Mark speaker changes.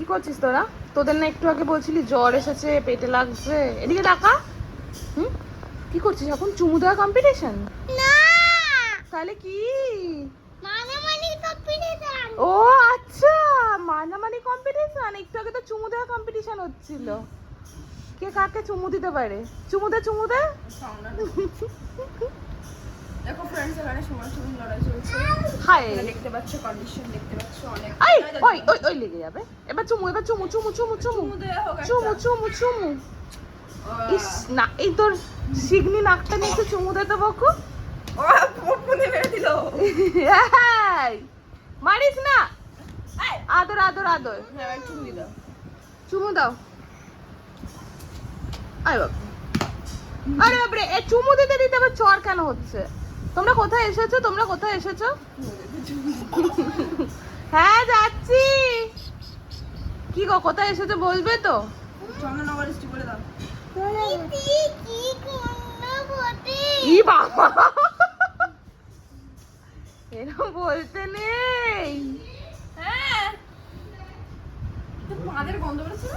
Speaker 1: কি করছিস তোরা? তোদের না একটু আগে বলছিলি জ্বর এসেছে, পেটে লাগছে। এদিকে টাকা। হুম, কি করছিস এখন? চুমু দেওয়া কম্পিটিশন?
Speaker 2: না,
Speaker 1: তাহলে কি?
Speaker 2: মানামানি কম্পিটিশন।
Speaker 1: ও আচ্ছা, মানামানি কম্পিটিশন। একটু আগে তো চুমু দেওয়া কম্পিটিশন হচ্ছিল। কে কাকে চুমু দিতে পারে? চুমু দে, চুমু দে।
Speaker 3: দেখো फ्रेंड्स, এখানে সমান লড়াই চলছে।
Speaker 1: হাই,
Speaker 3: দেখতে পাচ্ছ কন্ডিশন, দেখতে পাচ্ছ অনেক।
Speaker 1: আই ওই ওই ওই লেগে যাবে। এবার চুমু, এবার চুমু চুমু চুমু চুমু
Speaker 3: চুমু দেয়া হোক একটা।
Speaker 1: চুমু চুমু চুমু। ইস না, এই তোর শিগনি নাকটা নিয়ে একটু চুমু দে তো বকু।
Speaker 3: ও পুনে মেরে দিল।
Speaker 1: এই, মারিস না। আদর আদর আদর।
Speaker 3: হ্যাঁ, চুমু দিল।
Speaker 1: চুমু দাও। আরে বাপ, আরে বাপরে, এ চুমু দিতে দিতে আবার চর কেন হচ্ছে? তোমরা কোথায় এসেছো? তোমরা কোথায় এসেছো? হ্যাঁ যাচ্ছি। কি গো, কোথায় এসেছো বলবে তো?
Speaker 3: চন্দন নগর স্টি বলে দাও।
Speaker 2: কি করলো বটে?
Speaker 1: ই বাবা, এরকম বলতে নেই।
Speaker 3: হ্যাঁ, তো মাদের গন্ধ বেরোচ্ছে না?